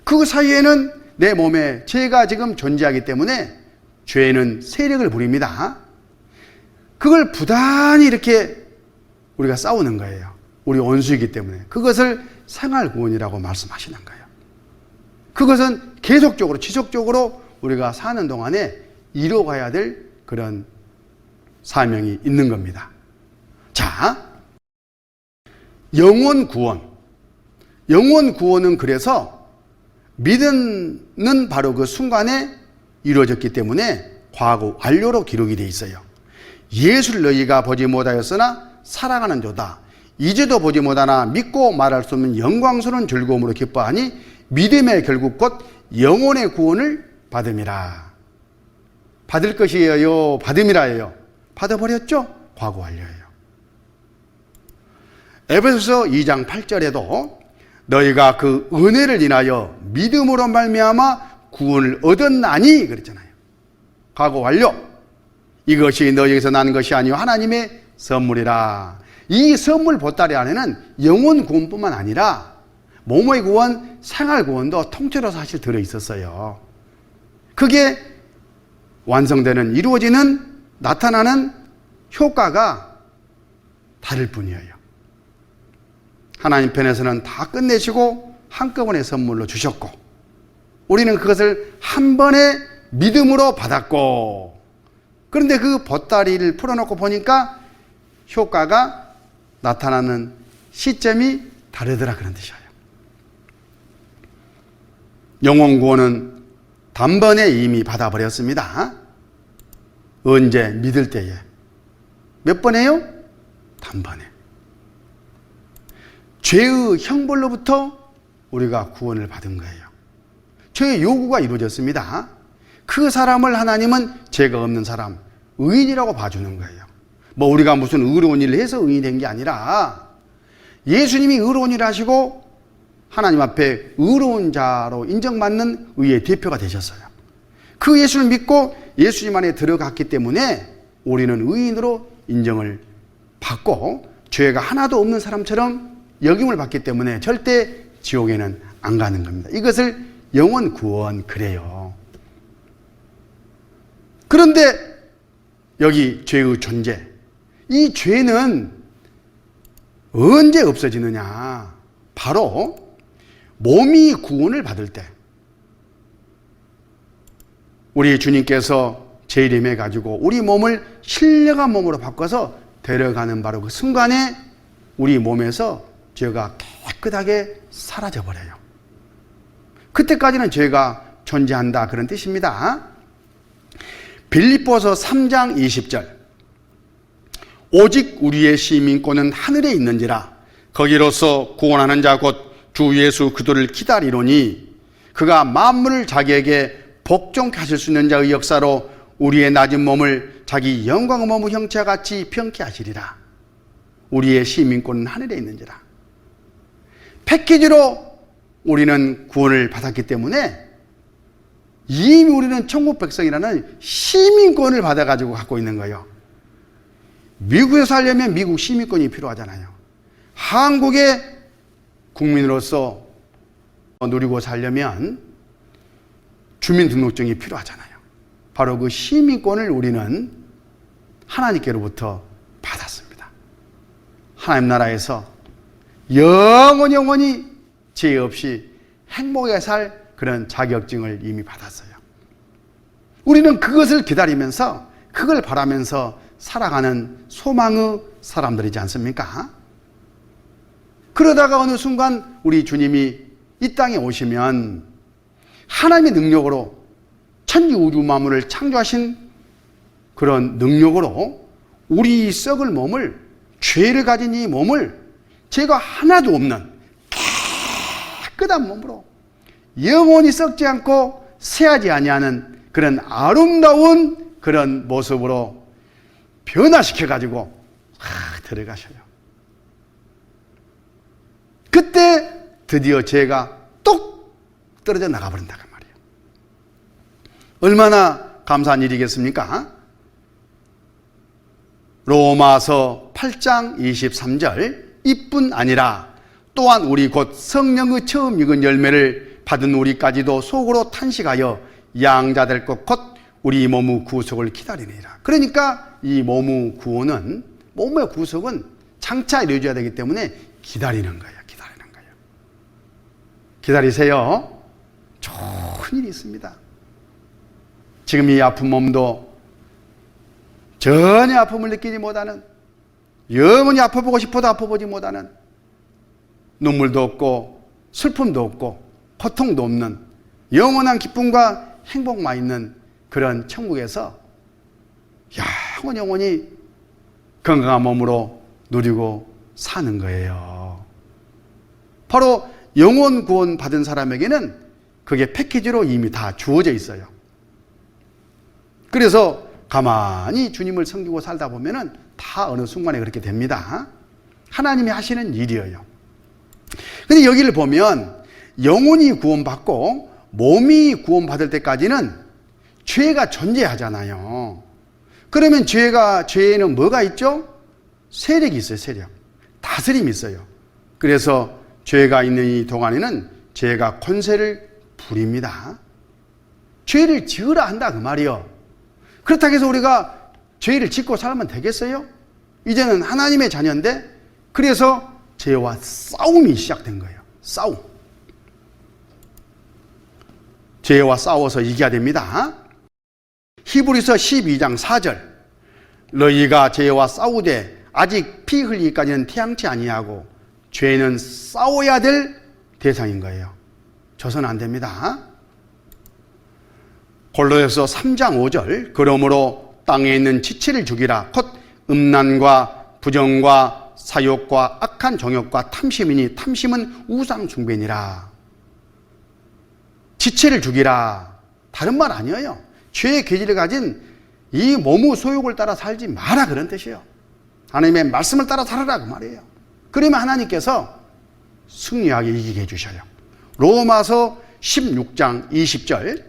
그 사이에는 내 몸에 죄가 지금 존재하기 때문에 죄는 세력을 부립니다. 그걸 부단히 이렇게 우리가 싸우는 거예요. 우리 원수이기 때문에. 그것을 생활구원이라고 말씀하시는 거예요. 그것은 계속적으로, 지속적으로 우리가 사는 동안에 이뤄가야 될 그런 사명이 있는 겁니다. 자, 영혼 구원. 영혼 구원은 그래서 믿음은 바로 그 순간에 이루어졌기 때문에 과거 완료로 기록이 되어 있어요. 예수를 너희가 보지 못하였으나 사랑하는 조다. 이제도 보지 못하나 믿고 말할 수 없는 영광스러운 즐거움으로 기뻐하니 믿음의 결국 곧 영혼의 구원을 받음이라. 받을 것이에요, 받음이라예요. 받아버렸죠? 과거 완료예요. 에베소서 2장 8절에도 너희가 그 은혜를 인하여 믿음으로 말미암아 구원을 얻었나니 그랬잖아요. 과거 완료. 이것이 너희에게서 난 것이 아니요 하나님의 선물이라. 이 선물 보따리 안에는 영혼 구원뿐만 아니라 몸의 구원, 생활 구원도 통째로 사실 들어있었어요. 그게 완성되는, 이루어지는, 나타나는 효과가 다를 뿐이에요. 하나님 편에서는 다 끝내시고 한꺼번에 선물로 주셨고, 우리는 그것을 한 번에 믿음으로 받았고, 그런데 그 보따리를 풀어놓고 보니까 효과가 나타나는 시점이 다르더라, 그런 뜻이에요. 영혼 구원은 단번에 이미 받아버렸습니다. 언제? 믿을 때에. 몇 번에요? 단번에. 죄의 형벌로부터 우리가 구원을 받은 거예요. 죄의 요구가 이루어졌습니다. 그 사람을 하나님은 죄가 없는 사람, 의인이라고 봐주는 거예요. 뭐 우리가 무슨 의로운 일을 해서 의인이 된 게 아니라 예수님이 의로운 일을 하시고 하나님 앞에 의로운 자로 인정받는 의의 대표가 되셨어요. 그 예수를 믿고 예수님 안에 들어갔기 때문에 우리는 의인으로 인정을 받고 죄가 하나도 없는 사람처럼 여김을 받기 때문에 절대 지옥에는 안 가는 겁니다. 이것을 영혼 구원 그래요. 그런데 여기 죄의 존재, 이 죄는 언제 없어지느냐? 바로 몸이 구원을 받을 때, 우리 주님께서 재림해 가지고 우리 몸을 신령한 몸으로 바꿔서 데려가는 바로 그 순간에 우리 몸에서 죄가 깨끗하게 사라져 버려요. 그때까지는 죄가 존재한다, 그런 뜻입니다. 빌립보서 3장 20절. 오직 우리의 시민권은 하늘에 있는지라 거기로서 구원하는 자 곧 주 예수 그도를 기다리노니 그가 만물을 자기에게 복종케 하실 수 있는 자의 역사로 우리의 낮은 몸을 자기 영광의 몸의 형체와 같이 평케 하시리라. 우리의 시민권은 하늘에 있는지라. 패키지로 우리는 구원을 받았기 때문에 이미 우리는 천국 백성이라는 시민권을 받아가지고 갖고 있는 거예요. 미국에 살려면 미국 시민권이 필요하잖아요. 한국의 국민으로서 누리고 살려면 주민등록증이 필요하잖아요. 바로 그 시민권을 우리는 하나님께로부터 받았습니다. 하나님 나라에서 영원히 죄 없이 행복하게 살 그런 자격증을 이미 받았어요. 우리는 그것을 기다리면서, 그걸 바라면서 살아가는 소망의 사람들이지 않습니까? 그러다가 어느 순간 우리 주님이 이 땅에 오시면 하나님의 능력으로 천지 우주 만물을 창조하신 그런 능력으로 우리 썩을 몸을, 죄를 가진 이 몸을 죄가 하나도 없는 깨끗한 몸으로 영원히 썩지 않고 새하지 아니하는 그런 아름다운 그런 모습으로 변화시켜가지고 들어가셔요. 그때 드디어 죄가 뚝 떨어져 나가버린다 그 말이에요. 얼마나 감사한 일이겠습니까? 로마서 8장 23절. 이뿐 아니라 또한 우리 곧 성령의 처음 익은 열매를 받은 우리까지도 속으로 탄식하여 양자될 것 곧 우리 몸의 구속을 기다리느니라. 그러니까 이 몸의 구원은, 몸의 구속은 장차 이루어져야 되기 때문에 기다리는 거예요. 기다리세요. 좋은 일이 있습니다. 지금 이 아픈 몸도 전혀 아픔을 느끼지 못하는, 영원히 아파보고 싶어도 아파보지 못하는, 눈물도 없고 슬픔도 없고 고통도 없는 영원한 기쁨과 행복만 있는 그런 천국에서 영원히 건강한 몸으로 누리고 사는 거예요. 바로 영원 구원 받은 사람에게는 그게 패키지로 이미 다 주어져 있어요. 그래서 가만히 주님을 섬기고 살다 보면은 다 어느 순간에 그렇게 됩니다. 하나님이 하시는 일이에요. 근데 여기를 보면 영혼이 구원받고 몸이 구원받을 때까지는 죄가 존재하잖아요. 그러면 죄에는 뭐가 있죠? 세력이 있어요, 세력. 다스림이 있어요. 그래서 죄가 있는 이 동안에는 죄가 권세를 부립니다. 죄를 지으라 한다 그 말이요. 그렇다고 해서 우리가 죄를 짓고 살면 되겠어요? 이제는 하나님의 자녀인데, 그래서 죄와 싸움이 시작된 거예요. 싸움. 죄와 싸워서 이겨야 됩니다. 히브리서 12장 4절, 너희가 죄와 싸우되 아직 피 흘리기까지는 태양치 아니하고 죄는 싸워야 될 대상인 거예요. 져서는 안 됩니다. 골로새서 3장 5절, 그러므로 땅에 있는 지체를 죽이라. 곧 음란과 부정과 사욕과 악한 정욕과 탐심이니 탐심은 우상 숭배니라. 지체를 죽이라. 다른 말 아니에요. 죄의 계지를 가진 이 몸의 소욕을 따라 살지 마라, 그런 뜻이에요. 하나님의 말씀을 따라 살아라 그 말이에요. 그러면 하나님께서 승리하게 이기게 해주셔요. 로마서 16장 20절,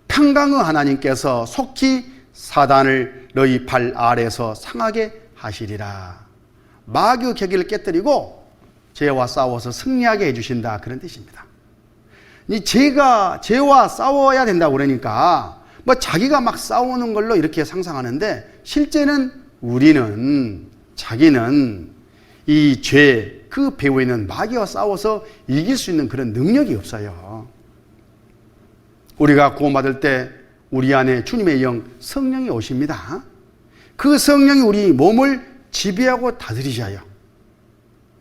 평강의 하나님께서 속히 사단을 너희 발 아래서 상하게 하시리라. 마귀의 객기를 깨뜨리고 죄와 싸워서 승리하게 해주신다, 그런 뜻입니다. 이 죄와 싸워야 된다고 그러니까 뭐 자기가 막 싸우는 걸로 이렇게 상상하는데, 실제는 자기는 이 죄, 그 배후에 있는 마귀와 싸워서 이길 수 있는 그런 능력이 없어요. 우리가 구원받을 때 우리 안에 주님의 영, 성령이 오십니다. 그 성령이 우리 몸을 지배하고 다스리셔요.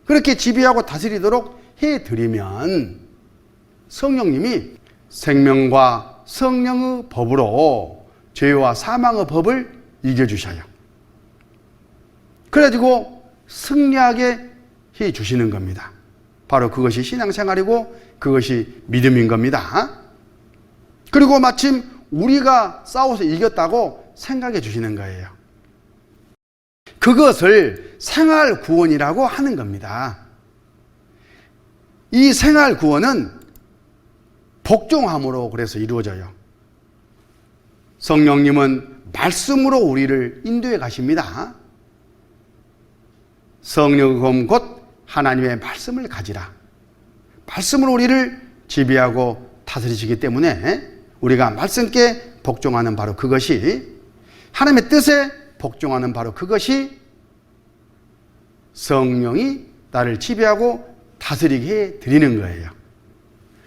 그렇게 지배하고 다스리도록 해드리면 성령님이 생명과 성령의 법으로 죄와 사망의 법을 이겨주셔요. 그래가지고 승리하게 해주시는 겁니다. 바로 그것이 신앙생활이고 그것이 믿음인 겁니다. 그리고 마침 우리가 싸워서 이겼다고 생각해 주시는 거예요. 그것을 생활 구원이라고 하는 겁니다. 이 생활 구원은 복종함으로 그래서 이루어져요. 성령님은 말씀으로 우리를 인도해 가십니다. 성령은 곧 하나님의 말씀을 가지라. 말씀으로 우리를 지배하고 다스리시기 때문에 우리가 말씀께 복종하는 바로 그것이, 하나님의 뜻에 복종하는 바로 그것이 성령이 나를 지배하고 다스리게 해 드리는 거예요.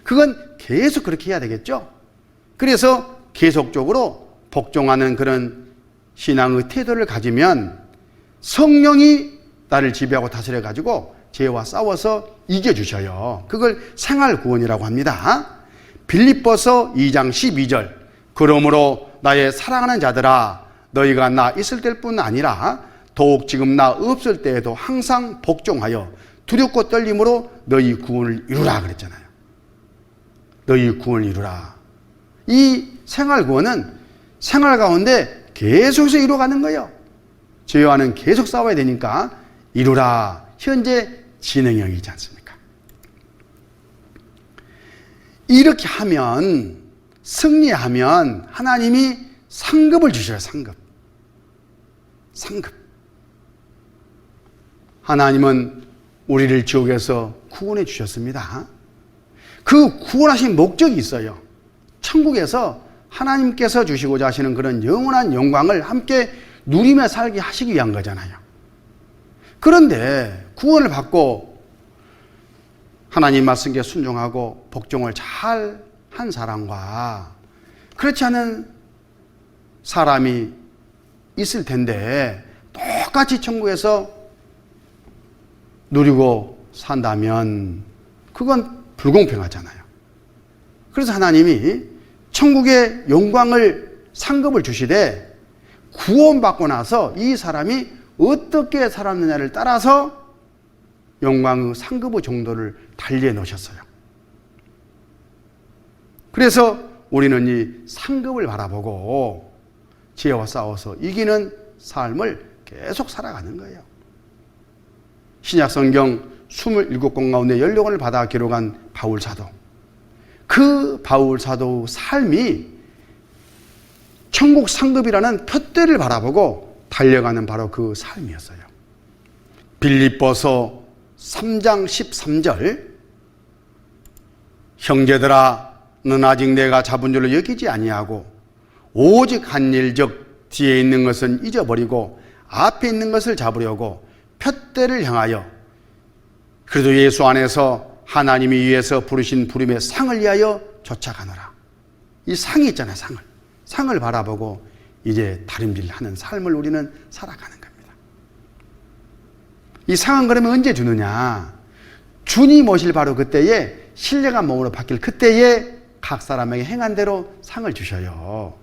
그건 계속 그렇게 해야 되겠죠. 그래서 계속적으로 복종하는 그런 신앙의 태도를 가지면 성령이 나를 지배하고 다스려 가지고 죄와 싸워서 이겨주셔요. 그걸 생활구원이라고 합니다. 빌립보서 2장 12절, 그러므로 나의 사랑하는 자들아, 너희가 나 있을 때뿐 아니라 더욱 지금 나 없을 때에도 항상 복종하여 두렵고 떨림으로 너희 구원을 이루라 그랬잖아요. 너희 구원을 이루라. 이 생활구원은 생활 가운데 계속해서 이루어가는 거예요. 죄와는 계속 싸워야 되니까 이루라. 현재 진행형이지 않습니까? 이렇게 하면, 승리하면 하나님이 상급을 주셔요. 상급. 하나님은 우리를 지옥에서 구원해 주셨습니다. 그 구원하신 목적이 있어요. 천국에서 하나님께서 주시고자 하시는 그런 영원한 영광을 함께 누리며 살게 하시기 위한 거잖아요. 그런데 구원을 받고 하나님 말씀에 순종하고 복종을 잘 한 사람과 그렇지 않은 사람이 있을 텐데 똑같이 천국에서 누리고 산다면 그건 불공평하잖아요. 그래서 하나님이 천국의 영광을 상급을 주시되 구원받고 나서 이 사람이 어떻게 살았느냐를 따라서 영광의 상급의 정도를 달리해 놓으셨어요. 그래서 우리는 이 상급을 바라보고 지혜와 싸워서 이기는 삶을 계속 살아가는 거예요. 신약 성경 27권 가운데 14권을 받아 기록한 바울 사도. 그 바울 사도의 삶이 천국 상급이라는 표대를 바라보고 달려가는 바로 그 삶이었어요. 빌립보서 3장 13절 형제들아 는 아직 내가 잡은 줄로 여기지 아니하고 오직 한 일적 뒤에 있는 것은 잊어버리고 앞에 있는 것을 잡으려고 표대를 향하여 그래도 예수 안에서 하나님이 위해서 부르신 부름의 상을 위하여 쫓아가노라. 이 상이 있잖아요. 상을 바라보고 이제 다름질하는 삶을 우리는 살아가는 겁니다. 이 상은 그러면 언제 주느냐? 주님 오실 바로 그때에 신령한 몸으로 바뀔 그때에 각 사람에게 행한 대로 상을 주셔요.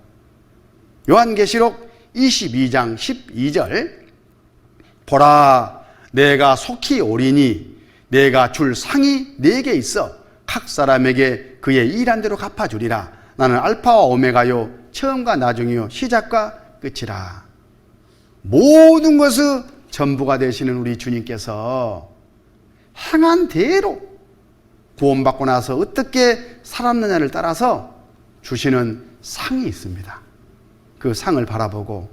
요한계시록 22장 12절 보라 내가 속히 오리니 내가 줄 상이 네게 있어 각 사람에게 그의 일한 대로 갚아주리라. 나는 알파와 오메가요 처음과 나중이요 시작과 끝이라. 모든 것의 전부가 되시는 우리 주님께서 행한 대로 구원받고 나서 어떻게 살았느냐를 따라서 주시는 상이 있습니다. 그 상을 바라보고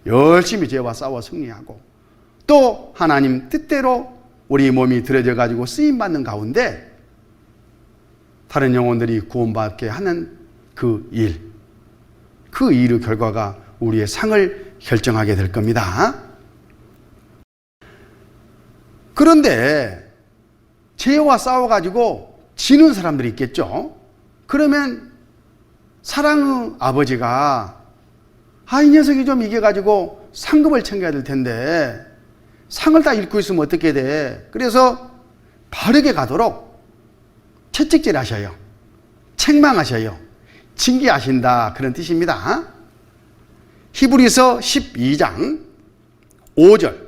열심히 죄와 싸워 승리하고 또 하나님 뜻대로 우리 몸이 들여져 가지고 쓰임받는 가운데 다른 영혼들이 구원받게 하는 그 일의 결과가 우리의 상을 결정하게 될 겁니다. 그런데 죄와 싸워가지고 지는 사람들이 있겠죠. 그러면 사랑의 아버지가 이 녀석이 좀 이겨가지고 상급을 챙겨야 될 텐데 상을 다 잃고 있으면 어떻게 돼? 그래서 바르게 가도록 채찍질 하셔요. 책망하셔요. 징계하신다. 그런 뜻입니다. 히브리서 12장 5절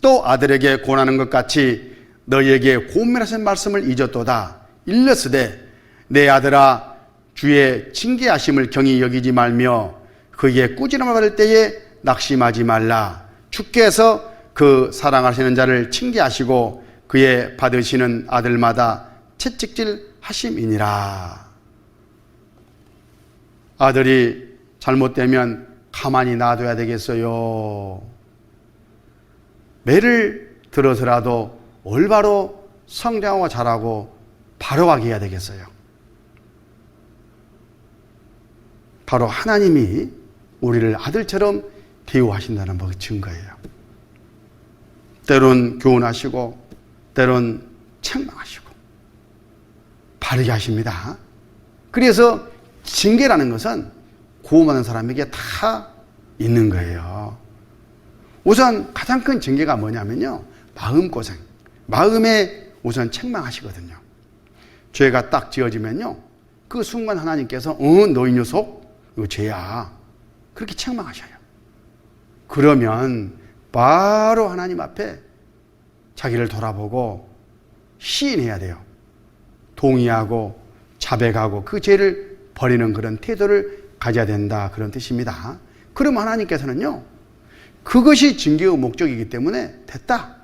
또 아들에게 권하는 것 같이 너희에게 고면하신 말씀을 잊었도다. 일렀으되 내 아들아 주의 징계하심을 경히 여기지 말며 그에게 꾸지람을 받을 때에 낙심하지 말라. 주께서 그 사랑하시는 자를 징계하시고 그의 받으시는 아들마다 채찍질 하심이니라. 아들이 잘못되면 가만히 놔둬야 되겠어요. 매를 들어서라도 올바로 성장하고 자라고 바로하게 해야 되겠어요. 바로 하나님이 우리를 아들처럼 대우하신다는 그 증거예요. 때론 교훈하시고 때론 책망하시고 바르게 하십니다. 그래서 징계라는 것은 구원받는 사람에게 다 있는 거예요. 우선 가장 큰 징계가 뭐냐면요, 마음고생, 마음에 우선 책망하시거든요. 죄가 딱 지어지면요, 그 순간 하나님께서 너 이 녀석 이거 죄야 그렇게 책망하셔요. 그러면 바로 하나님 앞에 자기를 돌아보고 시인해야 돼요. 동의하고 자백하고 그 죄를 버리는 그런 태도를 가져야 된다, 그런 뜻입니다. 그러면 하나님께서는요, 그것이 징계의 목적이기 때문에 됐다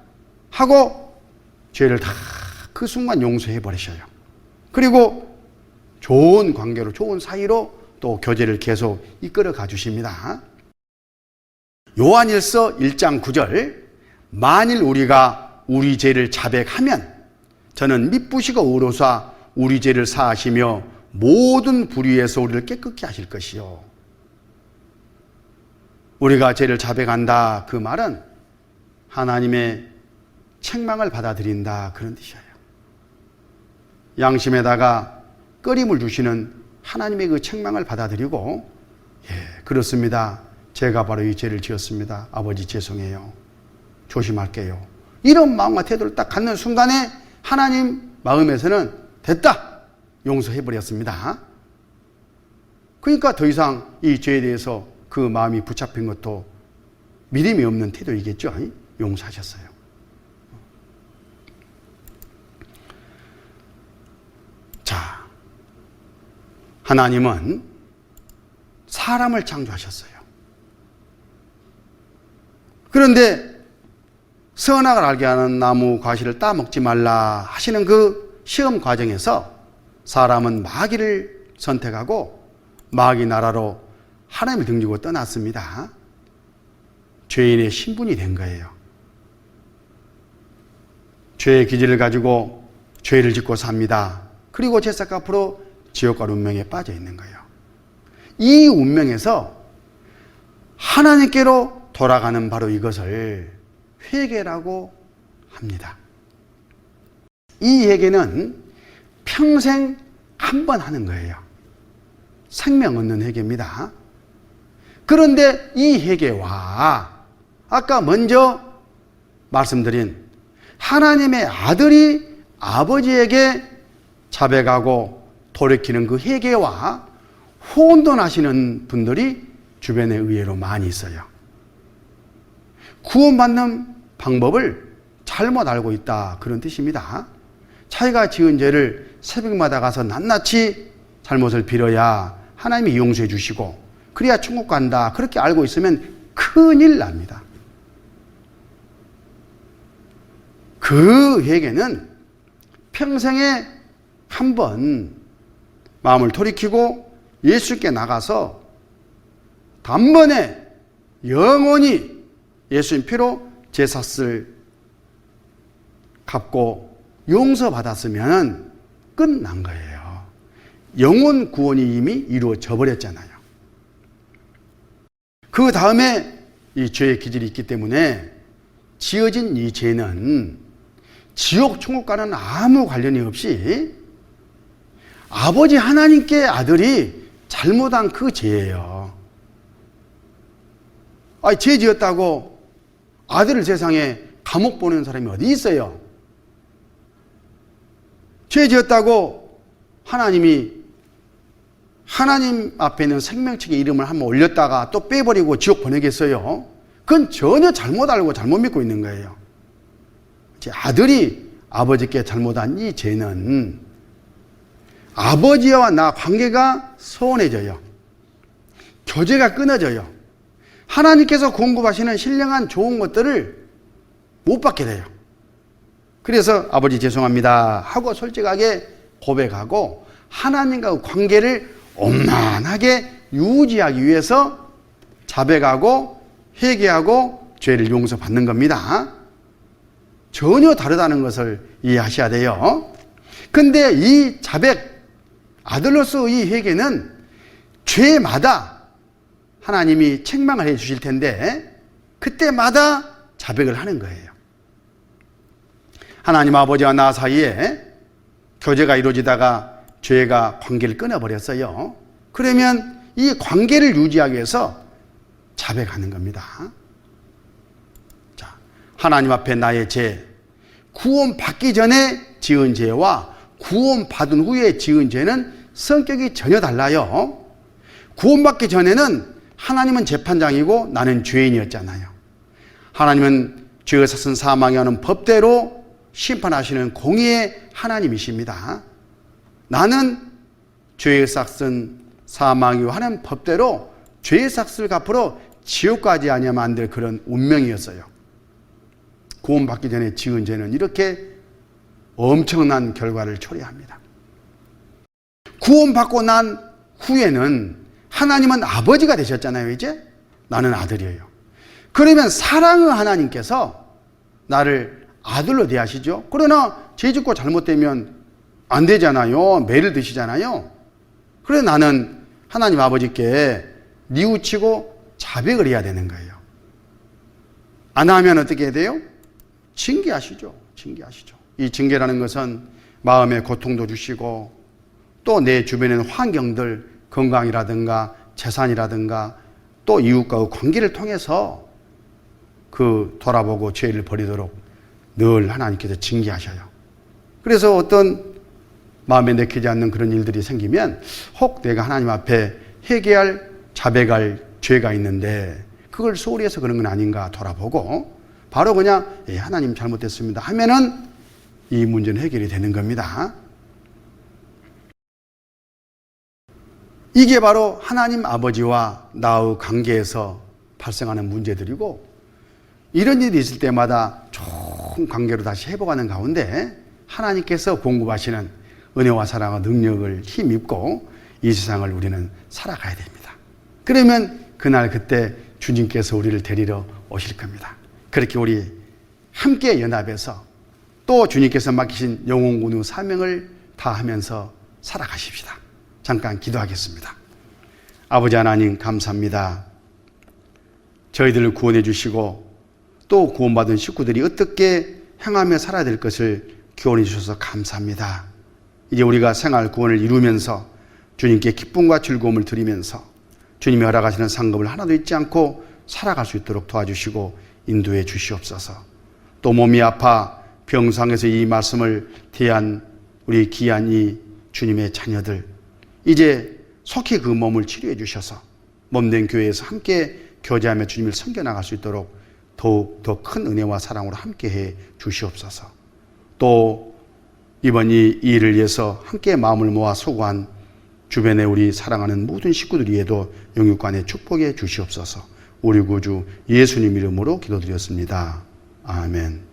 하고 죄를 다 그 순간 용서해 버리셔요. 그리고 좋은 관계로, 좋은 사이로 또 교제를 계속 이끌어 가주십니다. 요한일서 1장 9절 만일 우리가 우리 죄를 자백하면 저는 미쁘시고 의로사 우리 죄를 사하시며 모든 불의에서 우리를 깨끗게 하실 것이요. 우리가 죄를 자백한다, 그 말은 하나님의 책망을 받아들인다, 그런 뜻이에요. 양심에다가 끓임을 주시는 하나님의 그 책망을 받아들이고, 예, 그렇습니다. 제가 바로 이 죄를 지었습니다. 아버지 죄송해요. 조심할게요. 이런 마음과 태도를 딱 갖는 순간에 하나님 마음에서는 됐다! 용서해버렸습니다. 그러니까 더 이상 이 죄에 대해서 그 마음이 붙잡힌 것도 믿음이 없는 태도이겠죠. 용서하셨어요. 자, 하나님은 사람을 창조하셨어요. 그런데 선악을 알게 하는 나무 과실을 따먹지 말라 하시는 그 시험 과정에서 사람은 마귀를 선택하고 마귀 나라로 하나님을 등지고 떠났습니다. 죄인의 신분이 된 거예요. 죄의 기질을 가지고 죄를 짓고 삽니다. 그리고 죄악 앞으로 지옥과 운명에 빠져 있는 거예요. 이 운명에서 하나님께로 돌아가는 바로 이것을 회개라고 합니다. 이 회개는 평생 한 번 하는 거예요. 생명 얻는 회개입니다. 그런데 이 회개와 아까 먼저 말씀드린 하나님의 아들이 아버지에게 자백하고 돌이키는 그 회개와 혼돈하시는 분들이 주변에 의외로 많이 있어요. 구원받는 방법을 잘못 알고 있다, 그런 뜻입니다. 자기가 지은 죄를 새벽마다 가서 낱낱이 잘못을 빌어야 하나님이 용서해 주시고 그래야 천국 간다, 그렇게 알고 있으면 큰일 납니다. 그 회개는 평생에 한 번 마음을 돌이키고 예수께 나가서 단번에 영원히 예수님 피로 제사를 갚고 용서받았으면 끝난 거예요. 영혼 구원이 이미 이루어져 버렸잖아요. 그 다음에 이 죄의 기질이 있기 때문에 지어진 이 죄는 지옥 천국과는 아무 관련이 없이 아버지 하나님께 아들이 잘못한 그 죄예요. 죄 지었다고 아들을 세상에 감옥 보내는 사람이 어디 있어요? 죄 지었다고 하나님이 하나님 앞에 있는 생명책의 이름을 한번 올렸다가 또 빼버리고 지옥 보내겠어요? 그건 전혀 잘못 알고 잘못 믿고 있는 거예요. 제 아들이 아버지께 잘못한 이 죄는 아버지와 나 관계가 소원해져요. 교제가 끊어져요. 하나님께서 공급하시는 신령한 좋은 것들을 못 받게 돼요. 그래서 아버지 죄송합니다 하고 솔직하게 고백하고 하나님과 관계를 원만하게 유지하기 위해서 자백하고 회개하고 죄를 용서받는 겁니다. 전혀 다르다는 것을 이해하셔야 돼요. 근데 이 자백, 아들로서 이 회개는 죄마다 하나님이 책망을 해 주실 텐데 그때마다 자백을 하는 거예요. 하나님 아버지와 나 사이에 교제가 이루어지다가 죄가 관계를 끊어버렸어요. 그러면 이 관계를 유지하기 위해서 자백하는 겁니다. 자, 하나님 앞에 나의 죄, 구원받기 전에 지은 죄와 구원받은 후에 지은 죄는 성격이 전혀 달라요. 구원받기 전에는 하나님은 재판장이고 나는 죄인이었잖아요. 하나님은 죄의 삭은 사망이 하는 법대로 심판하시는 공의의 하나님이십니다. 나는 죄의 삭은 사망이요 하는 법대로 죄의 삭을 갚으러 지옥 가지 아니하면 안 될 그런 운명이었어요. 구원받기 전에 지은 죄는 이렇게 엄청난 결과를 초래합니다. 구원받고 난 후에는 하나님은 아버지가 되셨잖아요. 이제 나는 아들이에요. 그러면 사랑의 하나님께서 나를 아들로 대하시죠. 그러나 죄 짓고 잘못되면 안 되잖아요. 매를 드시잖아요. 그래서 나는 하나님 아버지께 뉘우치고 자백을 해야 되는 거예요. 안 하면 어떻게 해야 돼요? 징계하시죠. 징계하시죠. 이 징계라는 것은 마음에 고통도 주시고 또 내 주변에 있는 환경들, 건강이라든가 재산이라든가 또 이웃과의 관계를 통해서 돌아보고 죄를 버리도록 늘 하나님께서 징계하셔요. 그래서 어떤 마음에 내키지 않는 그런 일들이 생기면 혹 내가 하나님 앞에 회개할, 자백할 죄가 있는데 그걸 소홀히 해서 그런 건 아닌가 돌아보고 바로 그냥 하나님 잘못됐습니다 하면은 이 문제는 해결이 되는 겁니다. 이게 바로 하나님 아버지와 나의 관계에서 발생하는 문제들이고, 이런 일이 있을 때마다 좋은 관계로 다시 회복하는 가운데 하나님께서 공급하시는 은혜와 사랑과 능력을 힘입고 이 세상을 우리는 살아가야 됩니다. 그러면 그날 그때 주님께서 우리를 데리러 오실 겁니다. 그렇게 우리 함께 연합해서 또 주님께서 맡기신 영혼군의 사명을 다하면서 살아가십시다. 잠깐 기도하겠습니다. 아버지 하나님 감사합니다. 저희들을 구원해 주시고 또 구원받은 식구들이 어떻게 행하며 살아야 될 것을 교훈해 주셔서 감사합니다. 이제 우리가 생활 구원을 이루면서 주님께 기쁨과 즐거움을 드리면서 주님이 허락하시는 상급을 하나도 잊지 않고 살아갈 수 있도록 도와주시고 인도해 주시옵소서. 또 몸이 아파 병상에서 이 말씀을 대한 우리 귀한 이 주님의 자녀들, 이제 속히 그 몸을 치료해 주셔서 몸된 교회에서 함께 교제하며 주님을 섬겨나갈 수 있도록 더욱 더 큰 은혜와 사랑으로 함께해 주시옵소서. 또 이번 이 일을 위해서 함께 마음을 모아 수고한 주변에 우리 사랑하는 모든 식구들 위에도 영육간에 축복해 주시옵소서. 우리 구주 예수님 이름으로 기도드렸습니다. 아멘.